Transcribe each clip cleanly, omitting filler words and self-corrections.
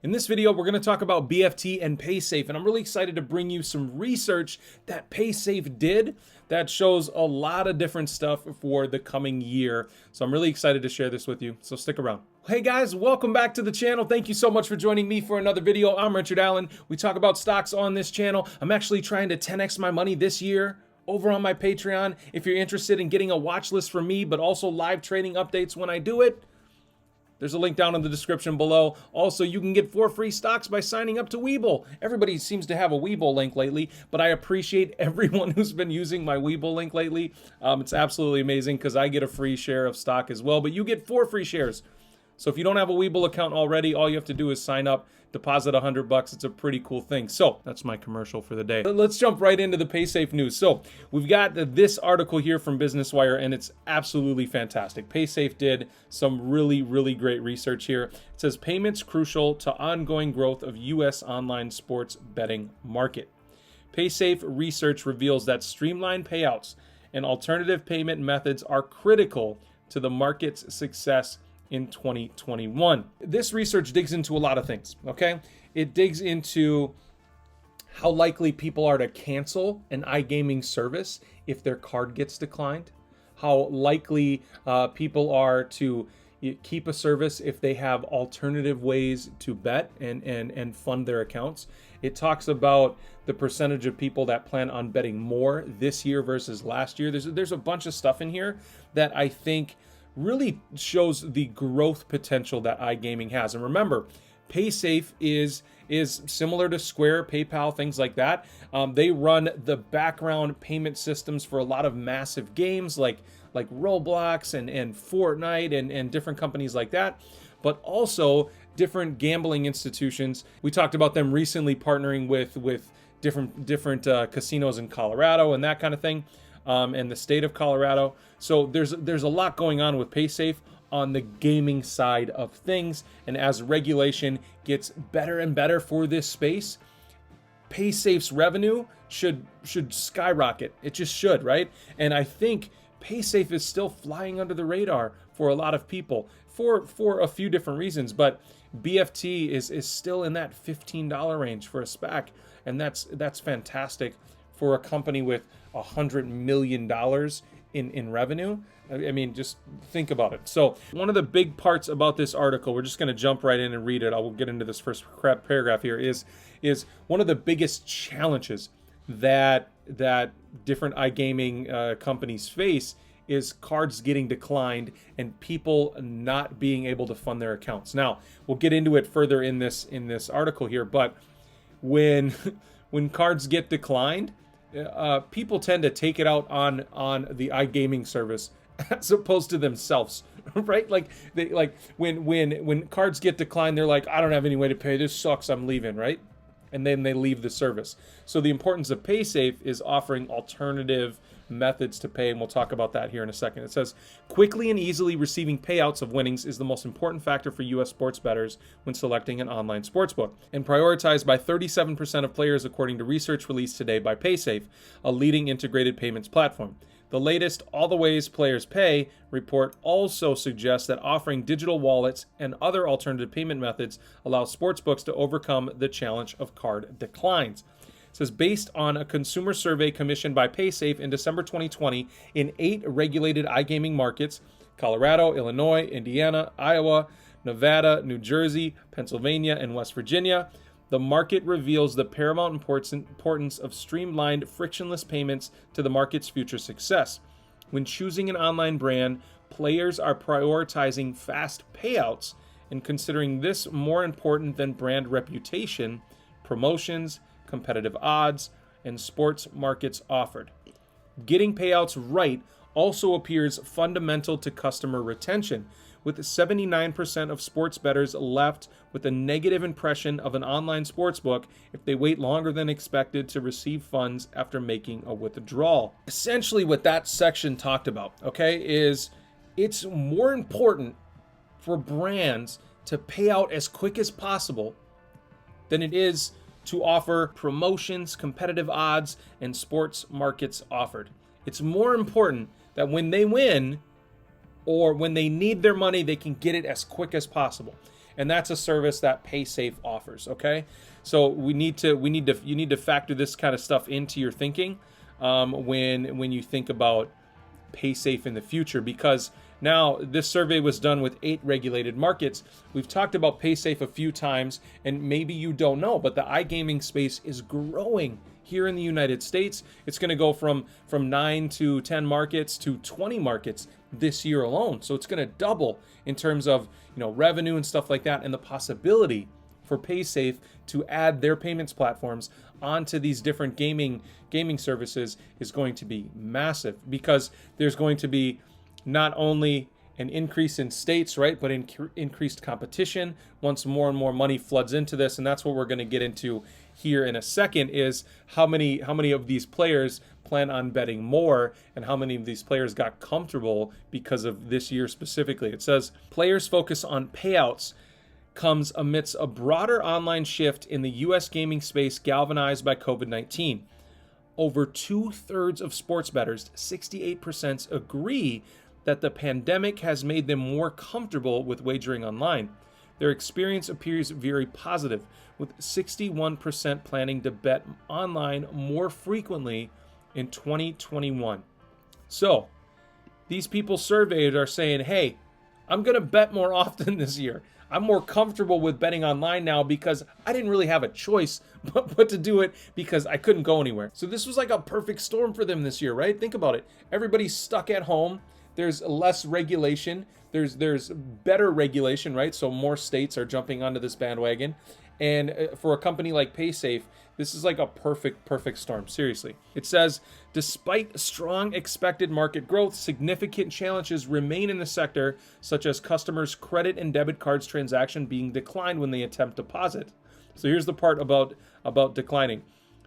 In this video, we're going to talk about BFT and Paysafe, and I'm really excited to bring you some research that Paysafe did that shows a lot of different stuff for the coming year. So I'm really excited to share this with you, so stick around. Hey guys, welcome back to the channel. Thank you so much for joining me for another video. I'm Richard Allen. We talk about stocks on this channel. I'm actually trying to 10x my money this year over on my Patreon. If you're interested in getting a watch list from me, but also live trading updates when I do it, there's a link down in the description below. Also, you can get 4 free stocks by signing up to WeBull. Everybody seems to have a WeBull link lately, but I appreciate everyone who's been using my WeBull link lately. It's absolutely amazing because I get a free share of stock as well, but you get 4 free shares. So if you don't have a WeBull account already, all you have to do is sign up, deposit $100. It's a pretty cool thing. So that's my commercial for the day. Let's jump right into the Paysafe news. So we've got this article here from Business Wire, and it's absolutely fantastic. Paysafe did some really, really great research here. It says payments crucial to ongoing growth of U.S. online sports betting market. Paysafe research reveals that streamlined payouts and alternative payment methods are critical to the market's success in 2021. This research digs into a lot of things, okay? It digs into how likely people are to cancel an iGaming service if their card gets declined, how likely people are to keep a service if they have alternative ways to bet and fund their accounts. It talks about the percentage of people that plan on betting more this year versus last year. There's a bunch of stuff in here that I think really shows the growth potential that iGaming has. And remember, Paysafe is similar to Square, PayPal, things like that. They run the background payment systems for a lot of massive games like Roblox and Fortnite and different companies like that, but also different gambling institutions. We talked about them recently partnering with different casinos in Colorado and that kind of thing. And the state of Colorado. So there's a lot going on with Paysafe on the gaming side of things. And as regulation gets better and better for this space, Paysafe's revenue should skyrocket. It just should, right? And I think Paysafe is still flying under the radar for a lot of people for a few different reasons. But BFT is still in that $15 range for a SPAC, and that's fantastic for a company with $100 million in revenue. I mean, just think about it. So one of the big parts about this article, we're just going to jump right in and read it. I will get into this first paragraph here, is one of the biggest challenges that different iGaming companies face is cards getting declined and people not being able to fund their accounts. Now, we'll get into it further in this article here, but when cards get declined, people tend to take it out on the iGaming service as opposed to themselves, right? Like when cards get declined, they're like, I don't have any way to pay. This sucks. I'm leaving, right? And then they leave the service. So the importance of Paysafe is offering alternative methods to pay, and we'll talk about that here in a second. It says, quickly and easily receiving payouts of winnings is the most important factor for U.S. sports bettors when selecting an online sportsbook, and prioritized by 37% of players according to research released today by Paysafe, a leading integrated payments platform. The latest All the Ways Players Pay report also suggests that offering digital wallets and other alternative payment methods allows sportsbooks to overcome the challenge of card declines. It says, based on a consumer survey commissioned by Paysafe in December 2020 in 8 regulated iGaming markets, Colorado, Illinois, Indiana, Iowa, Nevada, New Jersey, Pennsylvania, and West Virginia, the market reveals the paramount importance of streamlined, frictionless payments to the market's future success. When choosing an online brand, players are prioritizing fast payouts and considering this more important than brand reputation, promotions, competitive odds, and sports markets offered. Getting payouts right also appears fundamental to customer retention, with 79% of sports bettors left with a negative impression of an online sportsbook if they wait longer than expected to receive funds after making a withdrawal. Essentially what that section talked about, okay, is it's more important for brands to pay out as quick as possible than it is to offer promotions, competitive odds, and sports markets offered. It's more important that when they win or when they need their money, they can get it as quick as possible. and that's a service that Paysafe offers. Okay, so you need to factor this kind of stuff into your thinking when you think about Paysafe in the future, because now this survey was done with 8 regulated markets. We've talked about Paysafe a few times, and maybe you don't know, but the iGaming space is growing here in the United States. It's going to go from 9 to 10 markets to 20 markets this year alone. So it's going to double in terms of, revenue and stuff like that, and the possibility for Paysafe to add their payments platforms onto these different gaming services is going to be massive, because there's going to be not only an increase in states, right, but increased competition once more and more money floods into this. And that's what we're going to get into here in a second, is how many of these players plan on betting more, and how many of these players got comfortable because of this year specifically. It says players' focus on payouts comes amidst a broader online shift in the U.S. gaming space galvanized by COVID-19. Over 2/3 of sports bettors, 68%, agree that the pandemic has made them more comfortable with wagering online. Their experience appears very positive, with 61% planning to bet online more frequently in 2021. So, these people surveyed are saying, hey, I'm going to bet more often this year. I'm more comfortable with betting online now because I didn't really have a choice but to do it because I couldn't go anywhere. So this was like a perfect storm for them this year, right? Think about it. Everybody's stuck at home. There's less regulation. There's better regulation, right? So more states are jumping onto this bandwagon. And for a company like Paysafe, this is like a perfect storm, seriously. It says, despite strong expected market growth, significant challenges remain in the sector, such as customers' credit and debit cards transaction being declined when they attempt deposit. So here's the part about declining.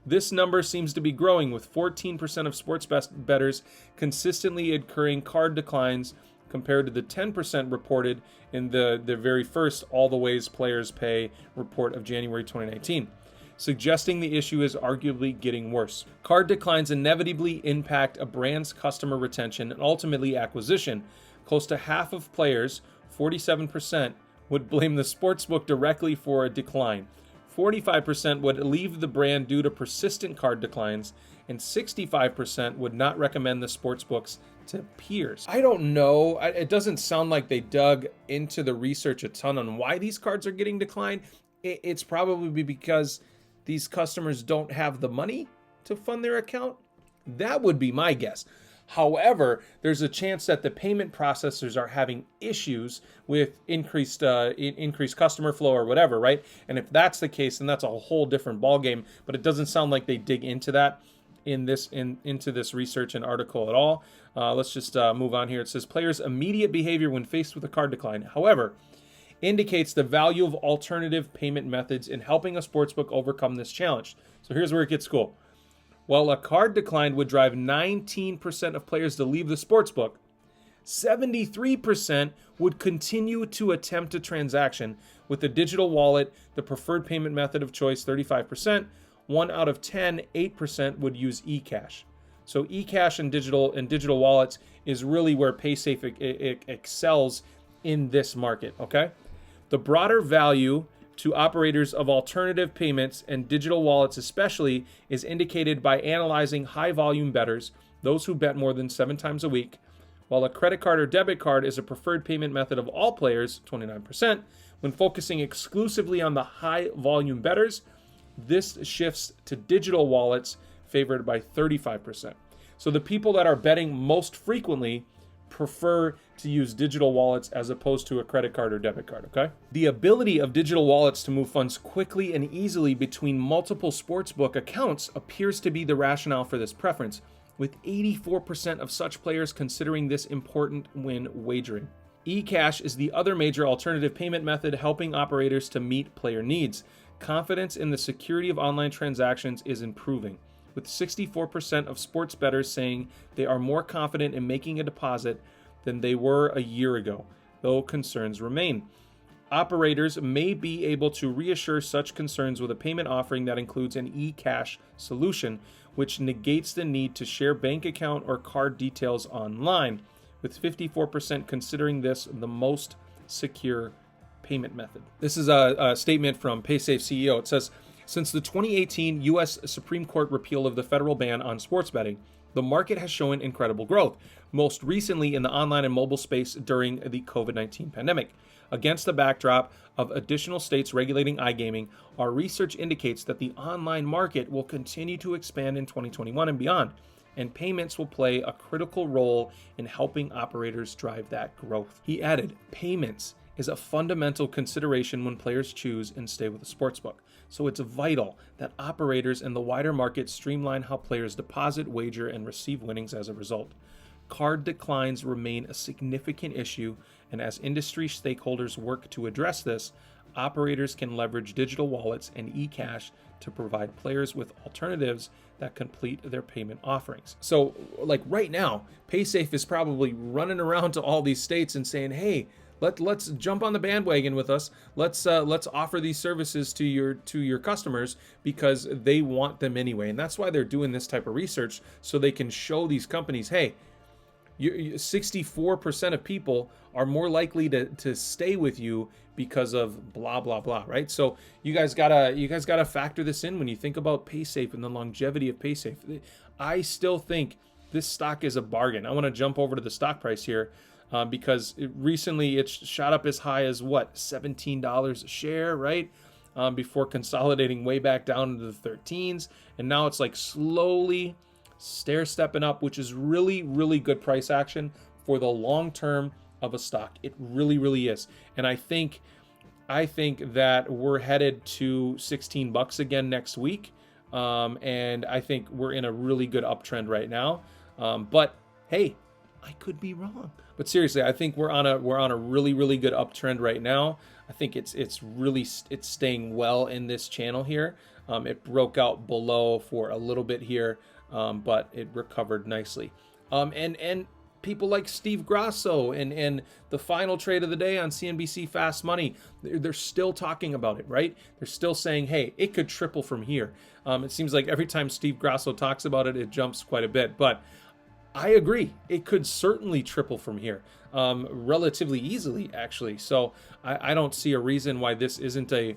This number seems to be growing, with 14% of sports bettors consistently incurring card declines, compared to the 10% reported in the very first All the Ways Players Pay report of January 2019, suggesting the issue is arguably getting worse. Card declines inevitably impact a brand's customer retention and ultimately acquisition. Close to half of players, 47%, would blame the sportsbook directly for a decline. 45% would leave the brand due to persistent card declines, and 65% would not recommend the sportsbooks to peers. I don't know. It doesn't sound like they dug into the research a ton on why these cards are getting declined. It's probably because these customers don't have the money to fund their account. That would be my guess. However, there's a chance that the payment processors are having issues with increased customer flow or whatever, right? And if that's the case, then that's a whole different ballgame. But it doesn't sound like they dig into that into this research and article at all. Let's just move on here. It says players' immediate behavior when faced with a card decline, however, indicates the value of alternative payment methods in helping a sportsbook overcome this challenge. So here's where it gets cool. While a card decline would drive 19% of players to leave the sportsbook, 73% would continue to attempt a transaction with the digital wallet, the preferred payment method of choice, 35%. 1 out of 10, 8% would use eCash. So eCash and digital wallets is really where Paysafe excels in this market, okay? The broader value to operators of alternative payments and digital wallets especially is indicated by analyzing high volume bettors, those who bet more than 7 times a week, while a credit card or debit card is a preferred payment method of all players, 29%. When focusing exclusively on the high volume bettors, this shifts to digital wallets, favored by 35%. So the people that are betting most frequently prefer to use digital wallets as opposed to a credit card or debit card, okay? The ability of digital wallets to move funds quickly and easily between multiple sportsbook accounts appears to be the rationale for this preference, with 84% of such players considering this important when wagering. eCash is the other major alternative payment method helping operators to meet player needs. Confidence in the security of online transactions is improving, with 64% of sports bettors saying they are more confident in making a deposit than they were a year ago, though concerns remain. Operators may be able to reassure such concerns with a payment offering that includes an eCash solution, which negates the need to share bank account or card details online, with 54% considering this the most secure payment method. This is a statement from Paysafe CEO. It says, since the 2018 U.S. Supreme Court repeal of the federal ban on sports betting, the market has shown incredible growth, most recently in the online and mobile space during the COVID-19 pandemic. Against the backdrop of additional states regulating iGaming, our research indicates that the online market will continue to expand in 2021 and beyond, and payments will play a critical role in helping operators drive that growth. He added, payments is a fundamental consideration when players choose and stay with a sportsbook. So it's vital that operators in the wider market streamline how players deposit, wager, and receive winnings as a result. Card declines remain a significant issue, and as industry stakeholders work to address this, operators can leverage digital wallets and eCash to provide players with alternatives that complete their payment offerings. So like right now, Paysafe is probably running around to all these states and saying, hey, let's jump on the bandwagon with us. Let's offer these services to your customers because they want them anyway. And that's why they're doing this type of research, so they can show these companies, hey, 64% of people are more likely to stay with you because of blah blah blah, right? So you guys gotta factor this in when you think about Paysafe and the longevity of Paysafe. I still think this stock is a bargain. I want to jump over to the stock price here because recently it's shot up as high as what, $17 a share, right? Before consolidating way back down into the 13s, and now it's like slowly stair-stepping up, which is really good price action for the long term of a stock. It really is. And I think that we're headed to 16 bucks again next week, and I think we're in a really good uptrend right now. But hey, I could be wrong. But seriously, I think we're on a really good uptrend right now. I think it's staying well in this channel here. It broke out below for a little bit here, but it recovered nicely. And people like Steve Grasso and the final trade of the day on CNBC Fast Money, they're still talking about it, right? They're still saying, hey, it could triple from here. It seems like every time Steve Grasso talks about it, it jumps quite a bit. But I agree. It could certainly triple from here, relatively easily, actually. So I don't see a reason why this isn't a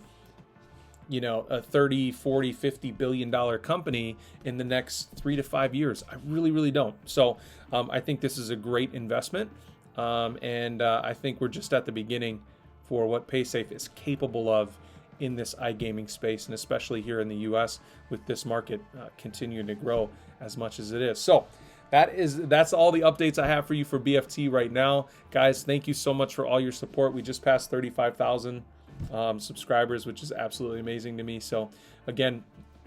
30, 40, $50 billion company in the next 3 to 5 years. I really don't. So I think this is a great investment. And I think we're just at the beginning for what Paysafe is capable of in this iGaming space, and especially here in the US with this market continuing to grow as much as it is. So that's all the updates I have for you for BFT right now. Guys, thank you so much for all your support. We just passed 35,000 subscribers, which is absolutely amazing to me. So again,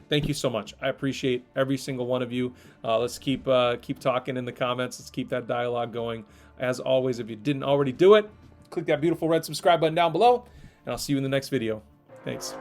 thank you so much. I appreciate every single one of you. Let's keep talking in the comments. Let's keep that dialogue going. As always, if you didn't already do it, click that beautiful red subscribe button down below, and I'll see you in the next video. Thanks.